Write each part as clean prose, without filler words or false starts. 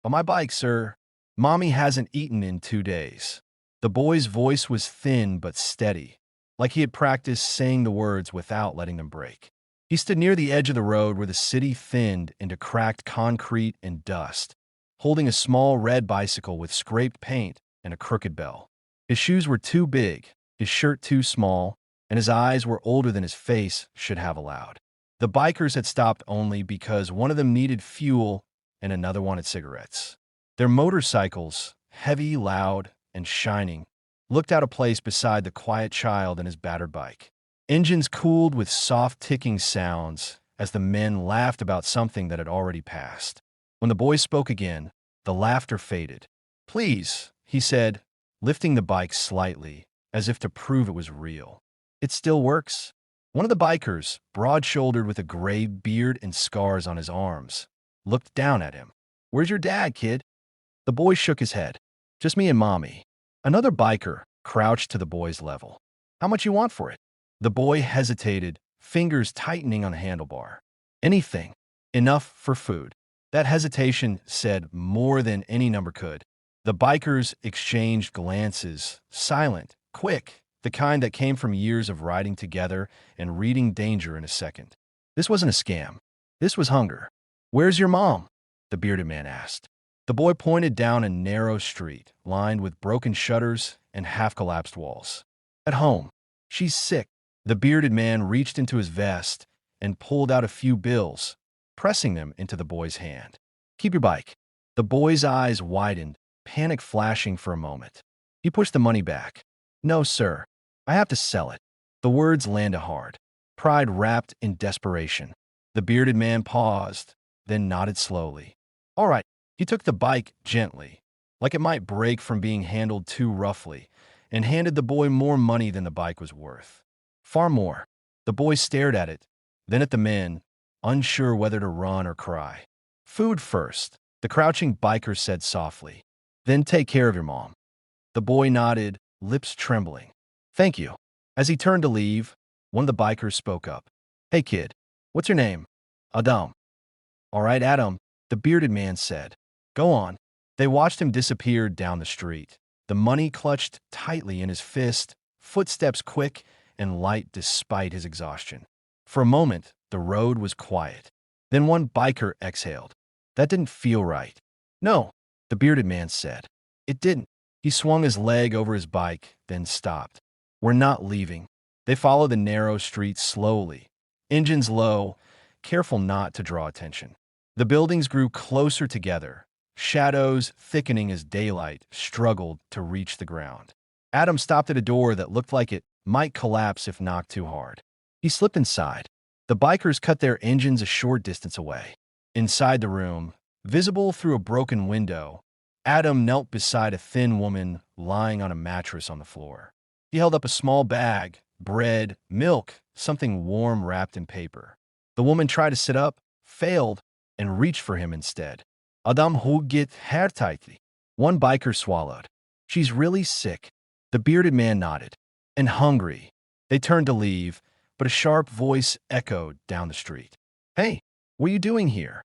On my bike, sir. Mommy hasn't eaten in 2 days. The boy's voice was thin but steady, like he had practiced saying the words without letting them break. He stood near the edge of the road where the city thinned into cracked concrete and dust, holding a small red bicycle with scraped paint and a crooked bell. His shoes were too big, his shirt too small, and his eyes were older than his face should have allowed. The bikers had stopped only because one of them needed fuel and another wanted cigarettes. Their motorcycles, heavy, loud, and shining, looked out of place beside the quiet child and his battered bike. Engines cooled with soft ticking sounds as the men laughed about something that had already passed. When the boy spoke again, the laughter faded. "Please," he said, lifting the bike slightly, as if to prove it was real. "It still works?" One of the bikers, broad-shouldered with a gray beard and scars on his arms, looked down at him. "Where's your dad, kid?" The boy shook his head. "Just me and Mommy." Another biker crouched to the boy's level. "How much you want for it?" The boy hesitated, fingers tightening on the handlebar. "Anything. Enough for food." That hesitation said more than any number could. The bikers exchanged glances, silent, quick, the kind that came from years of riding together and reading danger in a second. This wasn't a scam. This was hunger. "Where's your mom?" the bearded man asked. The boy pointed down a narrow street, lined with broken shutters and half-collapsed walls. "At home. She's sick." The bearded man reached into his vest and pulled out a few bills, pressing them into the boy's hand. "Keep your bike." The boy's eyes widened, panic flashing for a moment. He pushed the money back. "No, sir. I have to sell it." The words landed hard, pride wrapped in desperation. The bearded man paused, then nodded slowly. "All right." He took the bike gently, like it might break from being handled too roughly, and handed the boy more money than the bike was worth. Far more. The boy stared at it, then at the men, unsure whether to run or cry. "Food first," the crouching biker said softly. "Then take care of your mom." The boy nodded, lips trembling. "Thank you." As he turned to leave, one of the bikers spoke up. "Hey kid, what's your name?" "Adam." "All right, Adam," the bearded man said. "Go on." They watched him disappear down the street, the money clutched tightly in his fist, footsteps quick and light despite his exhaustion. For a moment, the road was quiet. Then one biker exhaled. "That didn't feel right." "No," the bearded man said. "It didn't." He swung his leg over his bike, then stopped. "We're not leaving." They followed the narrow street slowly, engines low, careful not to draw attention. The buildings grew closer together, shadows thickening as daylight struggled to reach the ground. Adam stopped at a door that looked like it might collapse if knocked too hard. He slipped inside. The bikers cut their engines a short distance away. Inside the room, visible through a broken window, Adam knelt beside a thin woman lying on a mattress on the floor. He held up a small bag, bread, milk, something warm wrapped in paper. The woman tried to sit up, failed, and reached for him instead. "Adam hugget hertightly." One biker swallowed. "She's really sick." The bearded man nodded. "And hungry." They turned to leave, but a sharp voice echoed down the street. "Hey, what are you doing here?"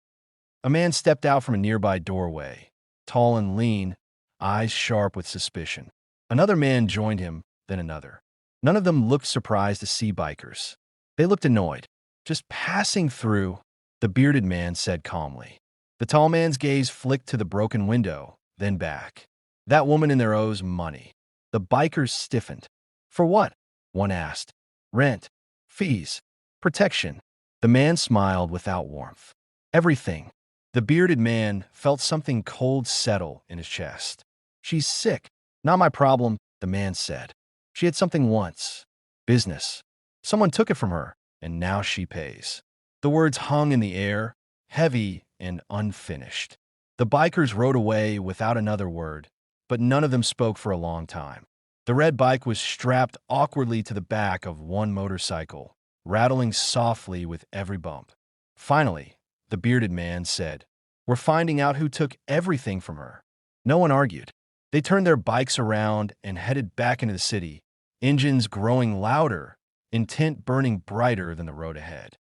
A man stepped out from a nearby doorway, tall and lean, eyes sharp with suspicion. Another man joined him, then another. None of them looked surprised to see bikers. They looked annoyed. "Just passing through," the bearded man said calmly. The tall man's gaze flicked to the broken window, then back. That woman in there owes money. The bikers stiffened. "For what?" one asked. "Rent, fees, protection." The man smiled without warmth. "Everything." The bearded man felt something cold settle in his chest. "She's sick." "Not my problem," the man said. "She had something once. Business. Someone took it from her, and now she pays." The words hung in the air, heavy and unfinished. The bikers rode away without another word, but none of them spoke for a long time. The red bike was strapped awkwardly to the back of one motorcycle, rattling softly with every bump. Finally, the bearded man said, "We're finding out who took everything from her." No one argued. They turned their bikes around and headed back into the city, engines growing louder, intent burning brighter than the road ahead.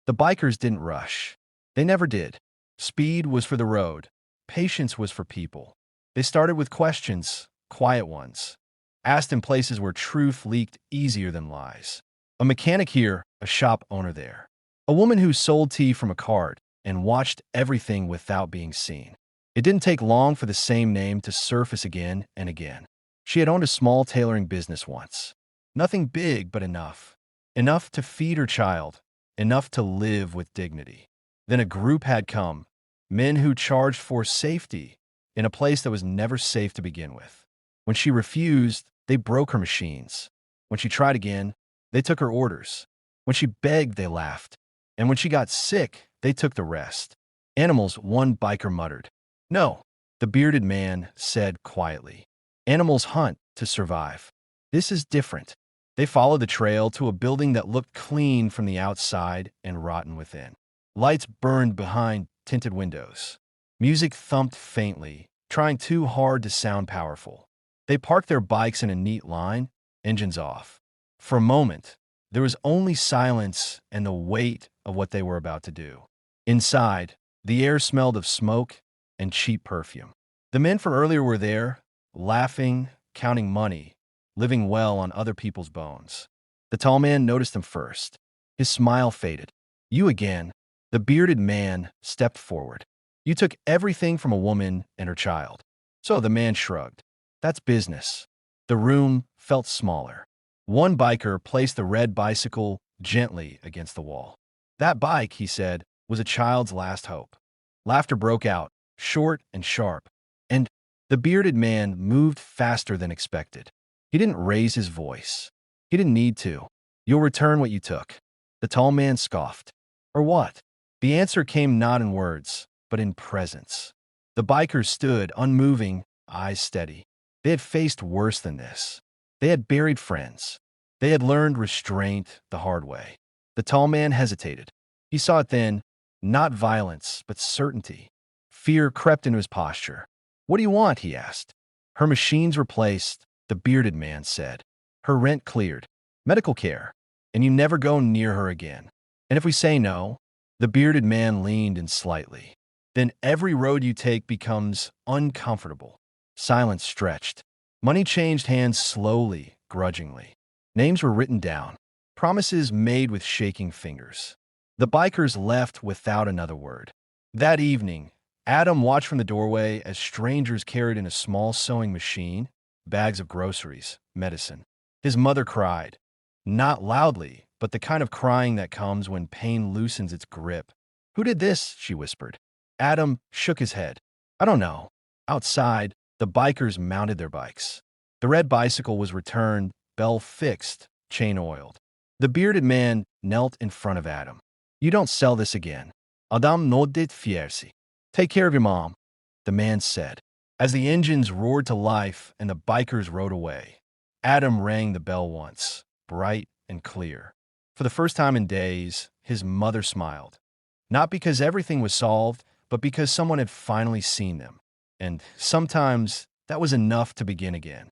The bikers didn't rush. They never did. Speed was for the road. patience was for people. They started with questions, quiet ones, asked in places where truth leaked easier than lies. A mechanic here, a shop owner there. A woman who sold tea from a cart and watched everything without being seen. It didn't take long for the same name to surface again and again. She had owned a small tailoring business once. Nothing big, but enough. Enough to feed her child, enough to live with dignity. Then a group had come, men who charged for safety in a place that was never safe to begin with. When she refused, they broke her machines. When she tried again, they took her orders. When she begged, they laughed. And when she got sick, they took the rest. Animals, one biker muttered. No, the bearded man said quietly. Animals hunt to survive. This is different. They followed the trail to a building that looked clean from the outside and rotten within. Lights burned behind tinted windows. Music thumped faintly, trying too hard to sound powerful. They parked their bikes in a neat line, engines off. For a moment, there was only silence and the weight of what they were about to do. Inside, the air smelled of smoke and cheap perfume. The men from earlier were there, laughing, counting money, living well on other people's bones. The tall man noticed them first. His smile faded. You again. The bearded man stepped forward. You took everything from a woman and her child. So the man shrugged. That's business. The room felt smaller. One biker placed the red bicycle gently against the wall. That bike, he said, was a child's last hope. Laughter broke out, short and sharp, and the bearded man moved faster than expected. He didn't raise his voice. He didn't need to. You'll return what you took. The tall man scoffed. Or what? The answer came not in words, but in presence. The bikers stood, unmoving, eyes steady. They had faced worse than this. They had buried friends. They had learned restraint the hard way. The tall man hesitated. He saw it then, not violence, but certainty. Fear crept into his posture. What do you want? He asked. Her machines replaced, the bearded man said. Her rent cleared. Medical care. And you never go near her again. And if we say no, the bearded man leaned in slightly. Then every road you take becomes uncomfortable. Silence stretched. Money changed hands slowly, grudgingly. Names were written down. Promises made with shaking fingers. The bikers left without another word. That evening, Adam watched from the doorway as strangers carried in a small sewing machine, bags of groceries, medicine. His mother cried. Not loudly, but the kind of crying that comes when pain loosens its grip. Who did this? She whispered. Adam shook his head. I don't know. Outside, the bikers mounted their bikes. The red bicycle was returned, bell fixed, chain oiled. The bearded man knelt in front of Adam. You don't sell this again. Adam nodded fiercely. Take care of your mom, the man said. As the engines roared to life and the bikers rode away, Adam rang the bell once, bright and clear. For the first time in days, his mother smiled. Not because everything was solved, but because someone had finally seen them. And sometimes that was enough to begin again.